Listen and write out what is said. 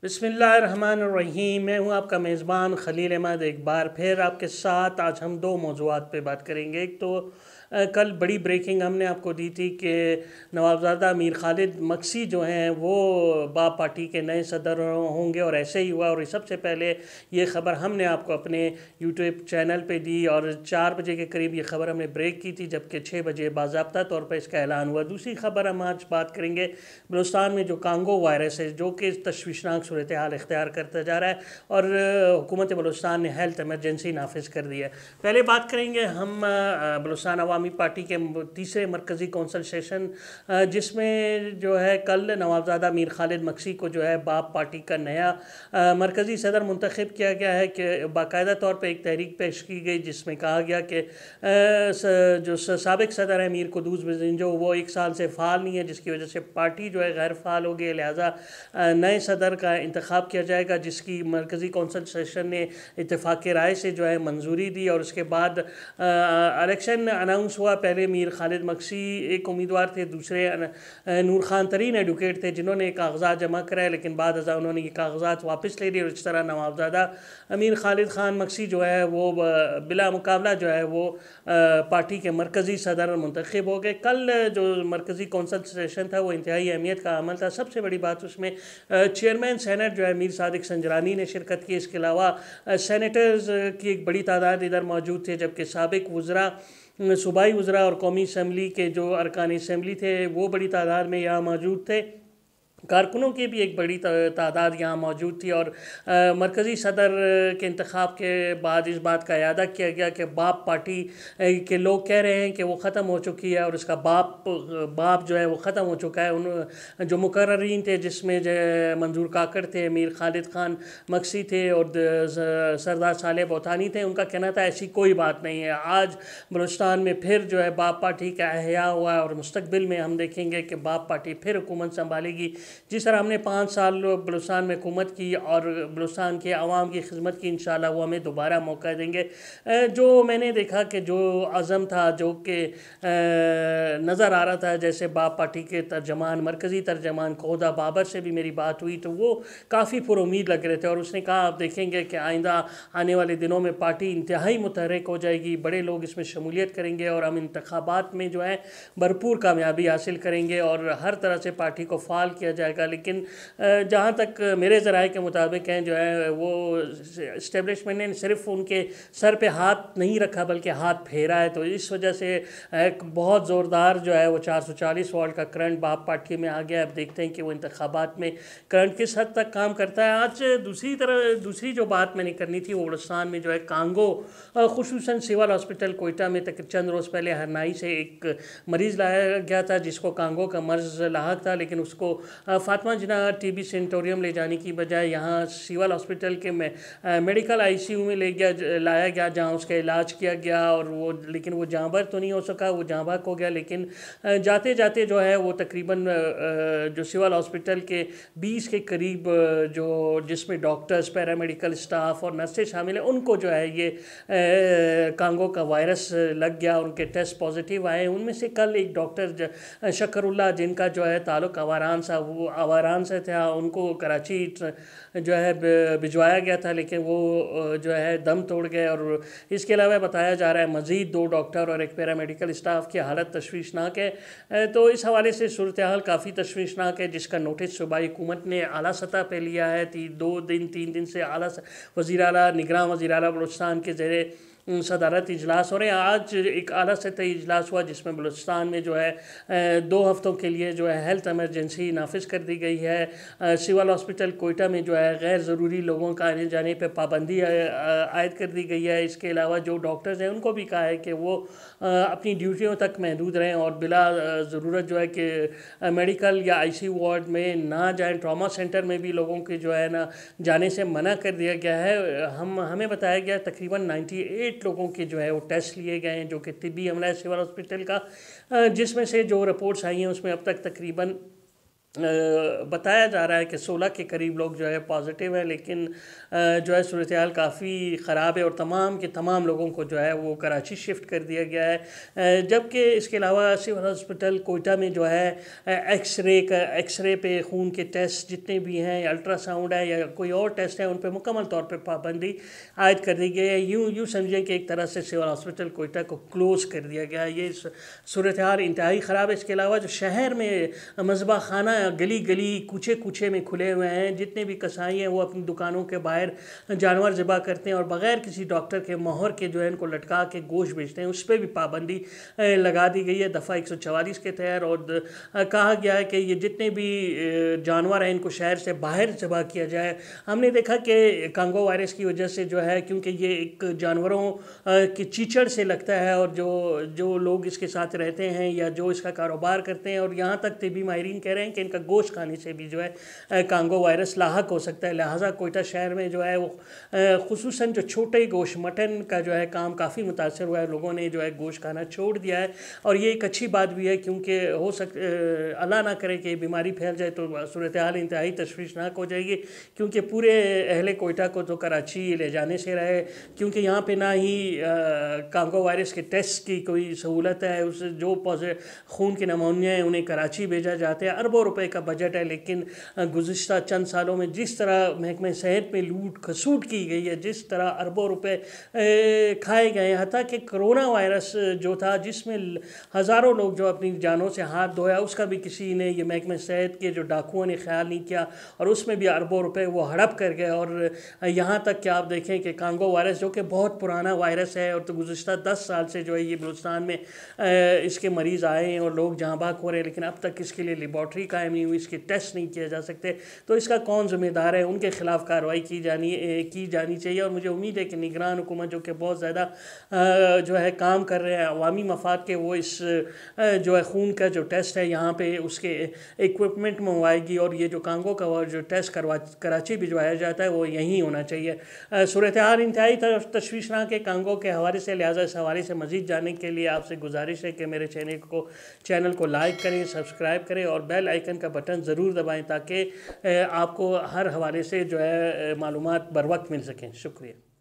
बिस्मिल्लाहिर्रहमानिर्रहीम। मैं हूं आपका मेज़बान खलील अहमद। एक बार फिर आपके साथ आज हम दो मौज़ूआत पे बात करेंगे। एक तो कल बड़ी ब्रेकिंग हमने आपको दी थी कि नवाबज़ादा मीर खालिद मक्सी जो हैं वो बाप पार्टी के नए सदर होंगे, और ऐसे ही हुआ। और सबसे पहले ये ख़बर हमने आपको अपने यूट्यूब चैनल पे दी और 4 बजे के करीब ये ख़बर हमने ब्रेक की थी, जबकि 6 बजे बाज़ाब्ता तौर पर इसका ऐलान हुआ। दूसरी ख़बर हम आज बात करेंगे बलूचिस्तान में जो कांगो वायरस है, जो कि तशवीशनाक सूरत हाल इख्तियार करता जा रहा है, और हुकूमत बलूचिस्तान ने हेल्थ एमरजेंसी नाफिज कर दी है। पहले बात करेंगे हम बलूचिस्तान अवामी पार्टी के तीसरे मरकज़ी कौंसल सेशन, जिसमें जो है कल नवाबज़ादा मीर खालिद मक्सी को जो है बाप पार्टी का नया मरकज़ी सदर मुंतखब किया गया है। कि बाकायदा तौर पर एक तहरीक पेश की गई जिसमें कहा गया कि जो साबिक सदर है मीर कुदूस बजिंजो, वो 1 साल से फ़ाल नहीं है, जिसकी वजह से पार्टी जो है गैर फ़ाल हो गई। लिहाजा नए सदर का इंतखाब किया जाएगा, जिसकी मरकज़ी कौंसल सेशन ने इत्तेफाक राय से जो है मंजूरी दी। और उसके बाद इलेक्शन अनाउंस हुआ। पहले मीर खालिद मक्सी एक उम्मीदवार थे, दूसरे नूर खान तरीन एडवोकेट थे जिन्होंने कागजात जमा कराए, लेकिन बाद अज़ा उन्होंने ये कागजात वापस ले लिए। और इस तरह नवाबज़ादा मीर खालिद ख़ान मक्सी जो है वो बिला मुकाबला जो है वो पार्टी के मरकज़ी सदर मुंतखब हो गए। कल जो मरकज़ी कौंसल सेशन था वो इंतहाई अहमियत का अमल था। सबसे बड़ी बात उसमें चेयरमैन सेनेट जो है मीर सादिक संजरानी ने शिरकत की। इसके अलावा सेनेटर्स की एक बड़ी तादाद इधर मौजूद थे, जबकि साबिक वज़रा, सूबाई वज़रा और कौमी असम्बली के जो अरकान असम्बली थे वो बड़ी तादाद में यहाँ मौजूद थे। कारकुनों की भी एक बड़ी तादाद यहाँ मौजूद थी। और मरकज़ी सदर के इंतखाब के बाद इस बात का इयादा किया गया कि बाप पार्टी के लोग कह रहे हैं कि वो ख़त्म हो चुकी है, और उसका बाप जो है वो ख़त्म हो चुका है। उन जो मुकर्ररीन थे, जिसमें जो मंजूर काकड़ थे, मीर खालिद ख़ान मक्सी थे और सरदार साले बोतानी थे, उनका कहना था ऐसी कोई बात नहीं है। आज बलूचिस्तान में फिर जो है बाप पार्टी का एहया हुआ है, और मुस्तकबिल में हम देखेंगे कि बाप पार्टी फिर हुकूमत संभालेगी। जिस तरह हमने 5 साल बलूचिस्तान में हुकूमत की और बलूचिस्तान के अवाम की खिदमत की, इंशाअल्लाह वो हमें दोबारा मौका देंगे। जो मैंने देखा कि जो अज़म था, जो कि नज़र आ रहा था, जैसे बाप पार्टी के तर्जमान, मरकज़ी तर्जमान खोदा बाबर से भी मेरी बात हुई तो वो काफ़ी पुरुमीद लग रहे थे। और उसने कहा आप देखेंगे कि आइंदा आने वाले दिनों में पार्टी इंतहाई मुतहरिक हो जाएगी, बड़े लोग इसमें शमूलियत करेंगे और हम इंतखाबात में जो है भरपूर कामयाबी हासिल करेंगे और हर तरह से पार्टी को फ़ाल किया जाएगा। लेकिन जहाँ तक मेरे ज़राए के मुताबिक हैं, जो है वो इस्टेब्लिशमेंट ने सिर्फ उनके सर पे हाथ नहीं रखा बल्कि हाथ फेरा है। तो इस वजह से एक बहुत ज़ोरदार जो है वो 440 वोल्ट का करंट बाप पार्टी में आ गया। अब देखते हैं कि वो इंतखाबात में करंट किस हद तक काम करता है। आज दूसरी जो बात मैंने करनी थी वो बलूचिस्तान में जो है कांगो, खुसूसन सिविल हॉस्पिटल कोयटा में तक चंद रोज़ पहले हरनाई से एक मरीज़ लाया गया था जिसको कांगो का मर्ज़ लाहक था, लेकिन उसको फातिमा जिन्ना टीबी सेंटोरियम ले जाने की बजाय यहाँ सिविल हॉस्पिटल के मेडिकल आईसीयू में लाया गया, जहाँ उसका इलाज किया गया। और लेकिन वो जाँबर तो नहीं हो सका, वो जाँ बहक हो गया। लेकिन जाते जाते जो है वो तकरीबन जो सिविल हॉस्पिटल के 20 के करीब जो जिसमें डॉक्टर्स, पैरामेडिकल स्टाफ और नर्सें शामिल हैं, उनको जो है ये कांगो का वायरस लग गया, उनके टेस्ट पॉजिटिव आए। उनमें से कल एक डॉक्टर शकरुल्ला, जिनका जो है ताल्लुक़ आवारान से था, उनको कराची जो है भिजवाया गया था, लेकिन वो जो है दम तोड़ गए। और इसके अलावा बताया जा रहा है मज़ीद 2 डॉक्टर और एक पैरामेडिकल स्टाफ की हालत तशवीशनाक है। तो इस हवाले से सूरत हाल काफ़ी तशवीशनाक है, जिसका नोटिस सूबाई हुकूमत ने आला सतह पर लिया है। 3 दिन से आला वज़ीर आला, निगरान वज़ीर आला बलूचिस्तान के ज़ेरे सदारत इजलास हो रहे हैं। आज एक आला सतही इजलास हुआ जिसमें बलूचिस्तान में जो है 2 हफ्तों के लिए जो है हेल्थ एमरजेंसी नाफिज कर दी गई है। सिविल हॉस्पिटल कोयटा में जो है गैर ज़रूरी लोगों का आने जाने पर पाबंदी आयद कर दी गई है। इसके अलावा जो डॉक्टर्स हैं उनको भी कहा है कि वो अपनी ड्यूटियों तक महदूद रहें और बिला ज़रूरत जो है कि मेडिकल या आईसीयू वार्ड में ना जाएँ। ट्रॉमा सेंटर में भी लोगों के जो है ना जाने से मना कर दिया गया है। हमें बताया गया तकरीबन 98 लोगों के जो है वो टेस्ट लिए गए हैं, जो कि तिब्बी अमला है सिविल हॉस्पिटल का, जिसमें से जो रिपोर्ट्स आई हैं उसमें अब तक तकरीबन बताया जा रहा है कि 16 के करीब लोग जो है पॉजिटिव है, लेकिन जो है सूरत हाल काफ़ी ख़राब है और तमाम के तमाम लोगों को जो है वो कराची शिफ्ट कर दिया गया है। जबकि इसके अलावा सिविल हॉस्पिटल कोयटा में जो है एक्सरे पे खून के टेस्ट जितने भी हैं, अल्ट्रासाउंड है या कोई और टेस्ट है, उन पर मुकम्मल तौर पर पाबंदी आयद कर दी गई है। यूँ समझें कि एक तरह से सिविल हॉस्पिटल कोयटा को क्लोज़ कर दिया गया है। ये सूरत हाल इंतहाई ख़राब है। इसके अलावा जो शहर में मज़बा खाना गली गली कूचे कूचे में खुले हुए हैं, जितने भी कसाई हैं वो अपनी दुकानों के बाहर जानवर ज़िबा करते हैं और बग़ैर किसी डॉक्टर के मोहर के जो है इनको लटका के गोश्त बेचते हैं, उस पर भी पाबंदी लगा दी गई है दफ़ा 144 के तहत। और कहा गया है कि ये जितने भी जानवर हैं इनको शहर से बाहर ज़िबा किया जाए। हमने देखा कि कांगो वायरस की वजह से जो है, क्योंकि ये एक जानवरों की चीचड़ से लगता है और जो लोग इसके साथ रहते हैं या जो इसका कारोबार करते हैं, और यहाँ तक तिबी माहिरीन कह रहे हैं कि इनका गोश्त खाने से भी जो है कांगो वायरस लाहक हो सकता है। लिहाजा कोयटा शहर में जो है वो खुसूसन जो छोटे गोश्त मटन का जो है काम काफ़ी मुतासर हुआ है, लोगों ने जो है गोश्त खाना छोड़ दिया है। और ये एक अच्छी बात भी है, क्योंकि हो अल्लाह ना करे कि बीमारी फैल जाए तो सूरत हाल इंतहाई तशवीशनाक हो जाएगी। क्योंकि पूरे अहले कोयटा को तो कराची ले जाने से रहे, क्योंकि यहाँ पे ना ही कांगो वायरस के टेस्ट की कोई सहूलत है। उस जो खून के नमूने हैं उन्हें कराची भेजा जाता है। अरबों रुपए का बजट है, लेकिन गुज़िश्ता चंद सालों में जिस तरह महकमा सेहत में लूट खसूट की गई है, जिस तरह अरबों रुपए खाए गए, हत्ता कि कोरोना वायरस जो था जिसमें हज़ारों लोग जो अपनी जानों से हाथ धोया, उसका भी किसी ने, ये महकमा सेहत के जो डाकुओं ने ख्याल नहीं किया और उसमें भी अरबों रुपए वो हड़प कर गए। और यहाँ तक कि आप देखें कि कांगो वायरस जो कि बहुत पुराना वायरस है और तो गुज़िश्ता 10 साल से जो है ये बलूचिस्तान में इसके मरीज़ आए हैं और लोग जहाँ बाग हो रहे हैं, लेकिन अब तक इसके लिए लेबॉर्ट्री कायम नहीं हुई, इसके टेस्ट नहीं किए जा सकते। तो इसका कौन ज़िम्मेदार है? उनके ख़िलाफ़ कार्रवाई की जानी चाहिए। और मुझे उम्मीद है कि निगरान हुकूमत जो कि बहुत ज़्यादा जो है काम कर रहे हैं अवामी मफाद के, वो इस जो है खून का जो टेस्ट है यहाँ पे उसके इक्विपमेंट मंगवाएगी और ये जो कांगो का जो टेस्ट कराची भिजवाया जाता है वो यहीं होना चाहिए। सूरत हाल इंतहाई तशवीशनाक है कांगो के हवाले से। लिहाजा इस हवाले से मज़ीद जानने के लिए आपसे गुजारिश है कि मेरे चैनल को लाइक करें, सब्सक्राइब करें और बेल आइकन का बटन ज़रूर दबाएं, ताकि आपको हर हवाले से जो है मालूमात बर वक्त मिल सकें। शुक्रिया।